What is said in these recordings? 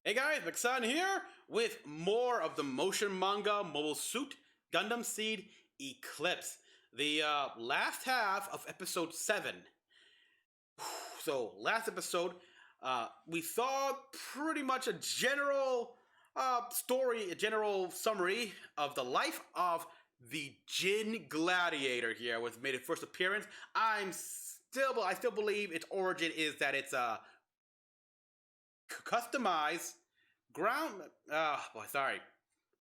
Hey guys, Mecha-san here with more of the motion manga Mobile Suit Gundam Seed Eclipse. The last half of episode 7. So, last episode, we saw pretty much a general story, a general summary of the life of the Jin Gladiator here, which made its first appearance. I still believe its origin is that it's a customized ground. Boy, sorry.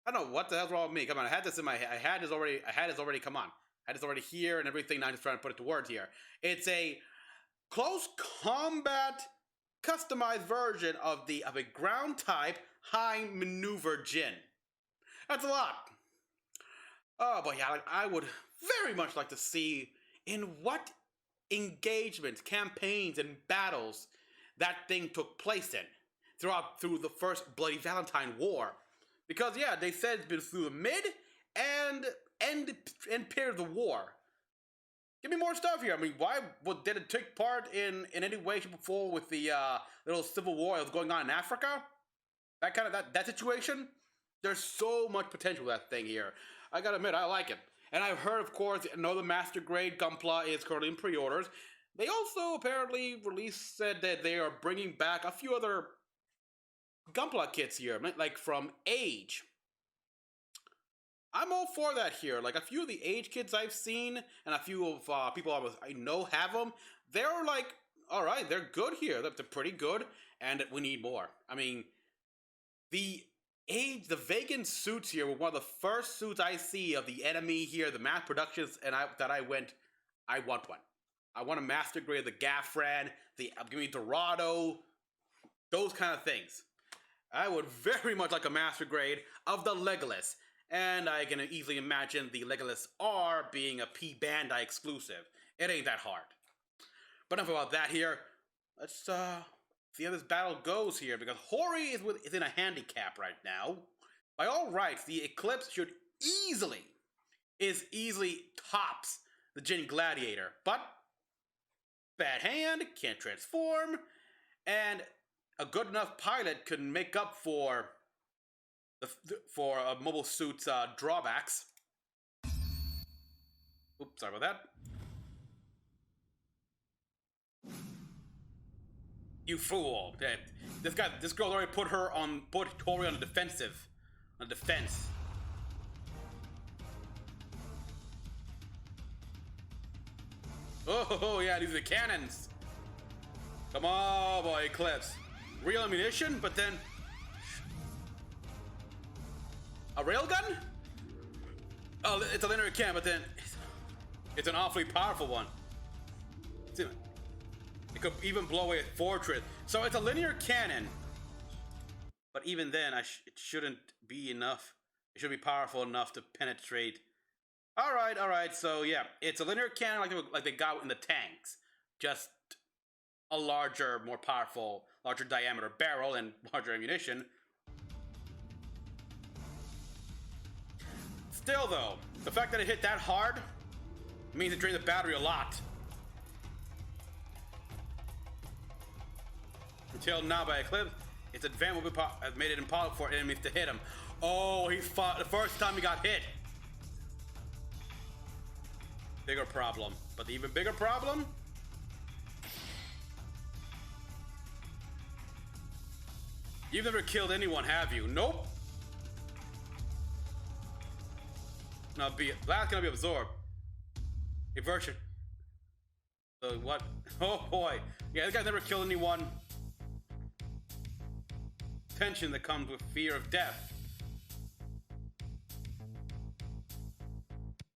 I don't know what the hell's wrong with me. Come on, I had this in my head. I had this already. Come on, I had this already here and everything. Now I'm just trying to put it to words here. It's a close combat customized version of a ground type high maneuver Jin. That's a lot. Oh boy, yeah, I would very much like to see in what engagements, campaigns, and battles that thing took place in through the first Bloody Valentine War. Because yeah, they said it's been through the mid and end period of the war. Give me more stuff here. I mean, did it take part in any way, shape, or form with the little civil war that was going on in Africa? That situation? There's so much potential with that thing here. I gotta admit, I like it. And I've heard, of course, another Master Grade Gunpla is currently in pre-orders. They also apparently said that they are bringing back a few other Gunpla kits here, like from Age. I'm all for that here. Like a few of the Age kits I've seen, and a few of people I know have them. They're like, all right, they're good here. They're pretty good, and we need more. I mean, the Vegan suits here were one of the first suits I see of the enemy here, the mass productions, and I want one. I want a Master Grade, the Gaffran, give me Dorado, those kind of things. I would very much like a Master Grade of the Legolas, and I can easily imagine the Legolas R being a P Bandai exclusive. It ain't that hard. But enough about that here. Let's see how this battle goes here, because Hori is in a handicap right now. By all rights, the Eclipse should easily tops the Jin Gladiator, but bad hand, can't transform, and a good enough pilot could make up for a mobile suit's drawbacks. Oops, sorry about that. You fool! This girl already put Hori on the defensive, on the defense. Oh yeah, these are the cannons. Come on, boy, Eclipse. Real ammunition, but then a railgun? Oh, it's a linear cannon, but then it's an awfully powerful one. It could even blow away a fortress. So it's a linear cannon, but even then, it shouldn't be enough. It should be powerful enough to penetrate. All right. So yeah, it's a linear cannon like they got in the tanks, just a larger, more powerful, larger diameter barrel and larger ammunition. Still though, the fact that it hit that hard means it drained the battery a lot. Until now by Eclipse, its advanced will has made it impossible for enemies to hit him. Oh, he fought the first time he got hit. Bigger problem. But the even bigger problem? You've never killed anyone, have you? Nope. Now blast gonna be absorbed. A version. What? Oh boy. Yeah, this guy's never killed anyone. Tension that comes with fear of death.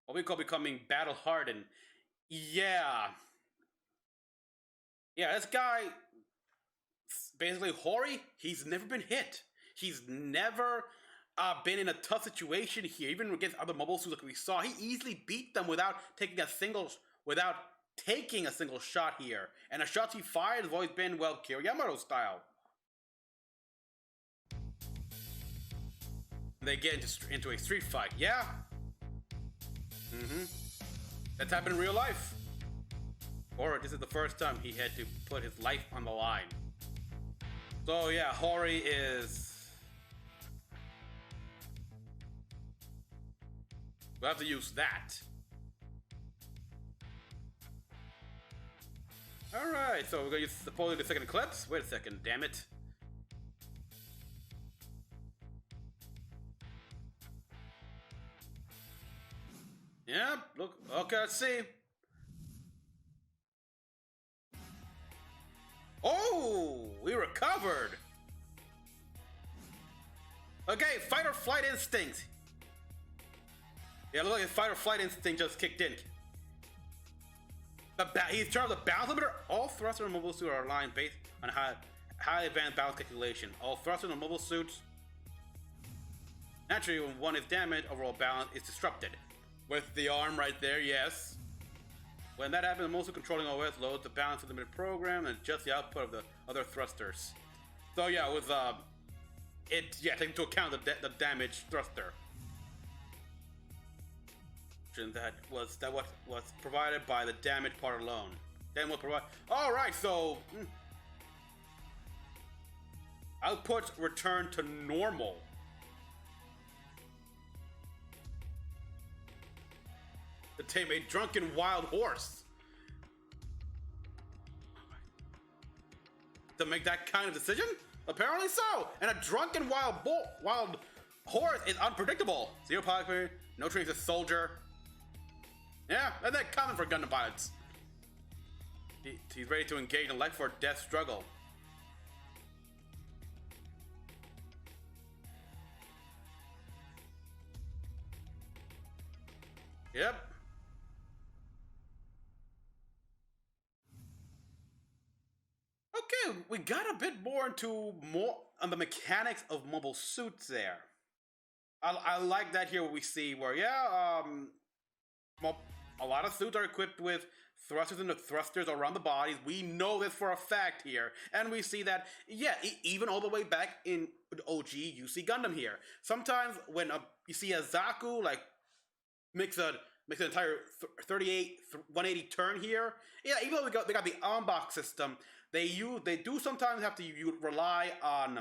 What we call becoming battle hardened. Yeah. Yeah, this guy, basically Hori, he's never been hit. He's never been in a tough situation here. Even against other mobile suits like we saw, he easily beat them without taking a single shot here. And the shots he fired have always been, well, Kiriyamato style. They get into a street fight. Yeah. That's happened in real life. Or this is the first time he had to put his life on the line. So yeah, Hori is. We'll have to use that. Alright, so we're gonna use supposedly the second Eclipse. Wait a second, damn it. Yeah, look, okay, let's see. Oh, we recovered. Okay, fight or flight instinct. Yeah, look like his fight or flight instinct just kicked in. He's turned off the balance limiter. All thrusters and mobile suits are aligned based on high advanced balance calculation. All thrusters and mobile suits. Naturally, when one is damaged, overall balance is disrupted. With the arm right there, yes. When that happens, mostly controlling OS loads the balance limiter program and adjusts the output of the other thrusters. So yeah, with taking into account the damaged thruster. That was provided by the damaged part alone. Then we'll provide. All right, so outputs return to normal. To tame a drunken wild horse. To make that kind of decision? Apparently so. And a drunken wild horse is unpredictable. Zero pilot, no training as a soldier. Yeah, and that's common for Gundam pilots. He's ready to engage in a life or death struggle. Yep. Okay, we got a bit more on the mechanics of mobile suits there. I like that here. What we see where well, a lot of suits are equipped with thrusters and the thrusters around the bodies. We know this for a fact here. And we see that, yeah, even all the way back in OG UC Gundam here. Sometimes when you see a Zaku, like, makes an entire 180 turn here. Yeah, even though they got the on-box system, they do sometimes have to rely on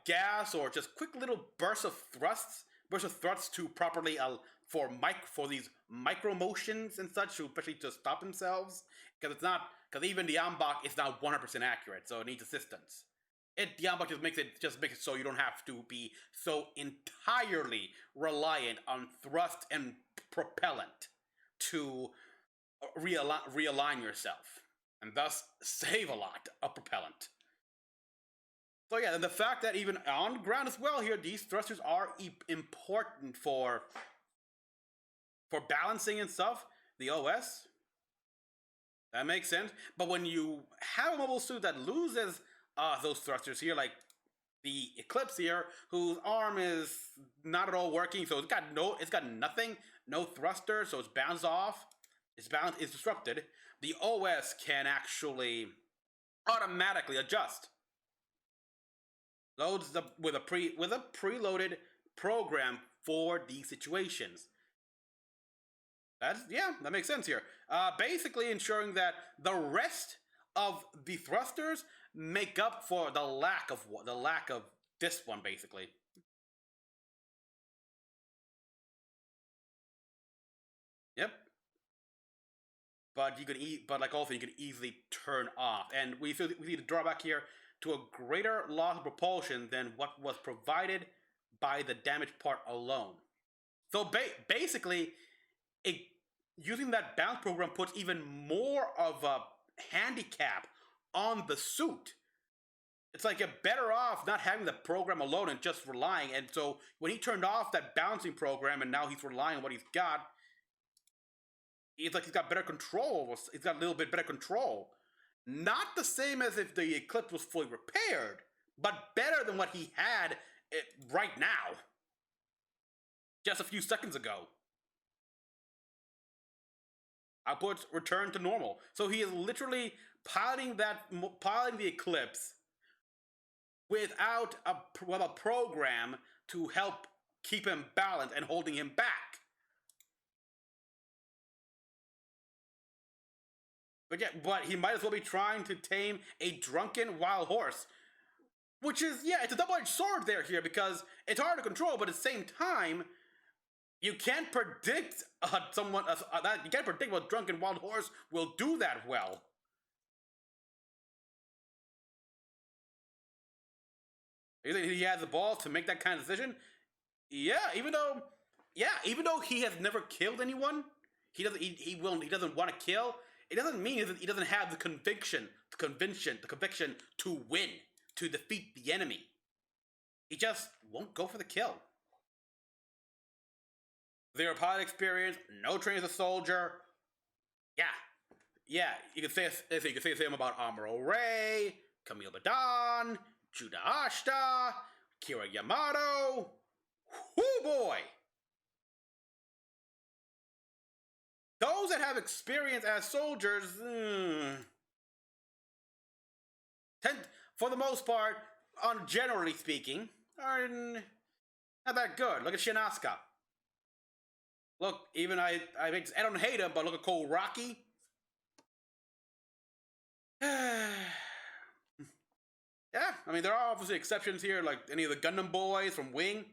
gas or just quick little bursts of thrusts to properly for these micro motions and such, especially to stop themselves, because even the Ambach is not 100% accurate, so it needs assistance. The Ambach just makes it so you don't have to be so entirely reliant on thrust and propellant to realign yourself, and thus save a lot of propellant. So yeah, and the fact that even on ground as well here, these thrusters are important for balancing and stuff, the OS, that makes sense. But when you have a mobile suit that loses those thrusters here, like the Eclipse here, whose arm is not at all working, so it's got nothing, no thruster, so its balance off, its balance is disrupted. The OS can actually automatically adjust. Loads with a preloaded program for these situations. That makes sense here. Basically ensuring that the rest of the thrusters make up for the lack of this one, basically. Yep. But you can easily turn off, and we see the drawback here to a greater loss of propulsion than what was provided by the damaged part alone. So basically, using that balance program puts even more of a handicap on the suit. It's like you're better off not having the program alone and just relying. And so when he turned off that balancing program and now he's relying on what he's got, it's like he's got better control. He's got a little bit better control. Not the same as if the Eclipse was fully repaired, but better than what he had right now. Just a few seconds ago. Outputs return to normal. So he is literally piloting the Eclipse without a program to help keep him balanced and holding him back. but he might as well be trying to tame a drunken wild horse. Which is, yeah, it's a double-edged sword here because it's hard to control, but at the same time, you can't predict you can't predict what drunken wild horse will do that well. You think he has the balls to make that kind of decision? Yeah, even though he has never killed anyone, he doesn't want to kill. It doesn't mean he doesn't have the conviction to win, to defeat the enemy. He just won't go for the kill. Zero pilot experience, no training as a soldier. Yeah. You can say the same about Amuro Ray, Camille Badan, Judah Ashta, Kira Yamato. Whoo boy! Those that have experience as soldiers, tend, for the most part, generally speaking, are not that good. Look at Shinasuka. Look, even I don't hate him, but look at Cole Rocky. Yeah, I mean, there are obviously exceptions here, like any of the Gundam boys from Wing.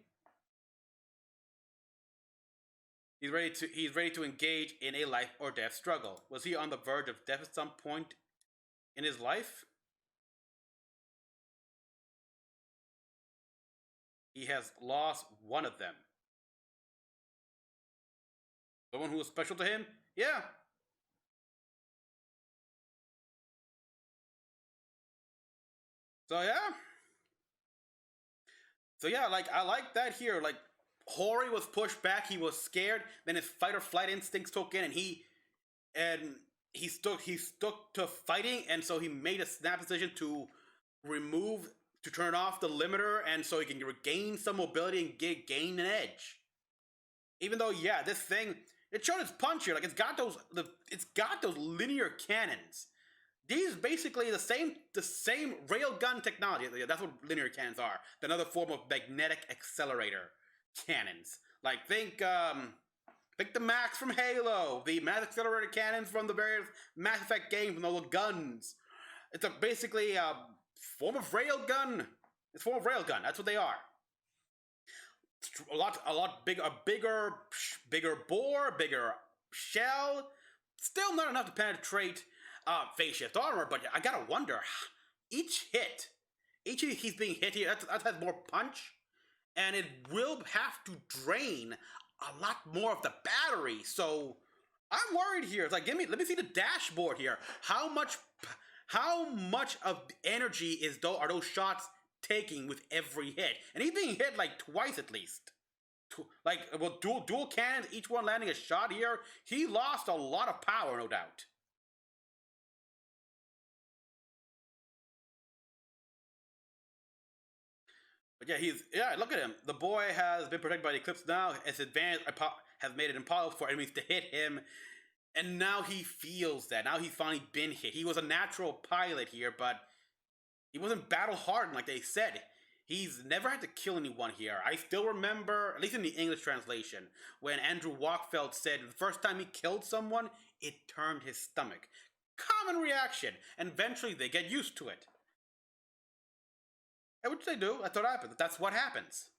He's ready to engage in a life or death struggle. Was he on the verge of death at some point in his life? He has lost one of them. The one who was special to him? Yeah. So yeah, like I like that here. Like Hori was pushed back, he was scared, then his fight or flight instincts took in and he stuck to fighting, and so he made a snap decision to turn off the limiter, and so he can regain some mobility and gain an edge. Even though, yeah, this thing, it showed its punch here. Like it's got those linear cannons. These basically the same railgun technology. That's what linear cannons are. Another form of magnetic accelerator cannons. Like think the Max from Halo, the mass accelerator cannons from the various Mass Effect games, and all the guns. It's basically a form of railgun. It's a form of railgun. That's what they are. A lot bigger bore, bigger shell. Still not enough to penetrate phase shift armor, but I gotta wonder, each hit he's being hit here, that has more punch, and it will have to drain a lot more of the battery. So I'm worried here. It's like, let me see the dashboard here. How much of energy are those shots taking with every hit? And he's being hit like twice at least. Like, well, dual cannons, each one landing a shot here. He lost a lot of power, no doubt. But yeah, look at him. The boy has been protected by the Eclipse now. His advantage has made it impossible for enemies to hit him. And now he feels that. Now he's finally been hit. He was a natural pilot here, but he wasn't battle hardened like they said. He's never had to kill anyone here. I still remember, at least in the English translation, when Andrew Walkfeld said the first time he killed someone, it turned his stomach. Common reaction, and eventually they get used to it. And which they do. That's what happens. That's what happens.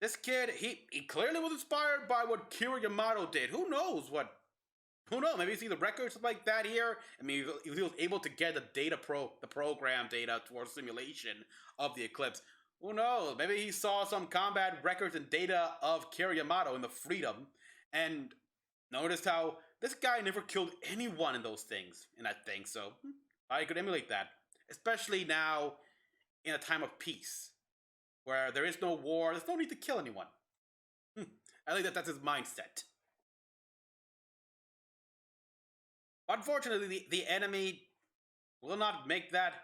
This kid, he clearly was inspired by what Kira Yamato did. Who knows? Maybe you see the records like that here. I mean, he was able to get the program data towards simulation of the Eclipse. Who knows? Maybe he saw some combat records and data of Kira Yamato in the Freedom, and noticed how this guy never killed anyone in those things, in that thing. So I could emulate that, especially now in a time of peace, where there is no war. There's no need to kill anyone. I think that's his mindset. Unfortunately, the enemy will not make that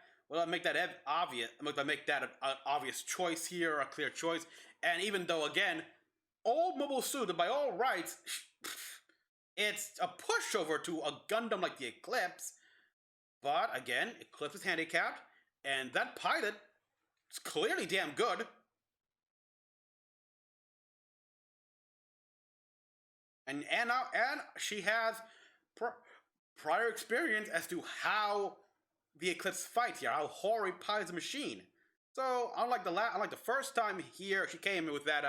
obvious. Make that an obvious choice here, a clear choice. And even though, again, old Mobile Suit, by all rights, it's a pushover to a Gundam like the Eclipse. But again, Eclipse is handicapped, and that pilot is clearly damn good. And she has prior experience as to how the Eclipse fights here, how Hori pilots the machine. So unlike the first time here, she came in with that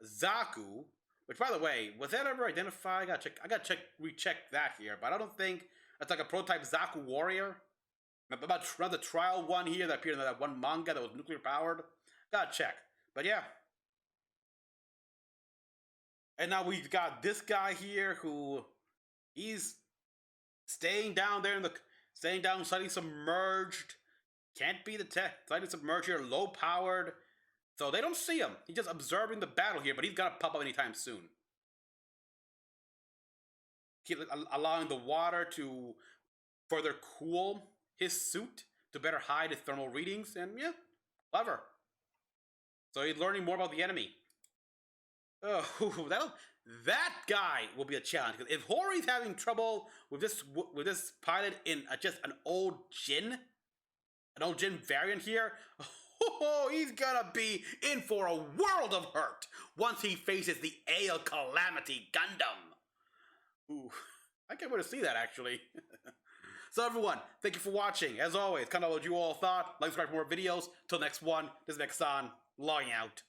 Zaku, which by the way, was that ever identified? I gotta recheck that here, but I don't think that's like a prototype Zaku warrior. About another trial one here that appeared in that one manga that was nuclear powered. Gotta check. But yeah. And now we've got this guy here who he's staying down there staying down slightly submerged. Can't be the tech. Slightly submerged here, low powered. So they don't see him. He's just observing the battle here, but he's gonna pop up anytime soon. Keep allowing the water to further cool his suit to better hide his thermal readings, and yeah, clever. So he's learning more about the enemy. Oh, that guy will be a challenge. Because if Hori's having trouble with this pilot in just an old Jin variant here, oh, he's gonna be in for a world of hurt once he faces the Ale Calamity Gundam. Ooh, I can't wait to see that actually. So everyone, thank you for watching. As always, kind of what you all thought. Like, subscribe for more videos. Till next one, this is Mecha-san, logging out.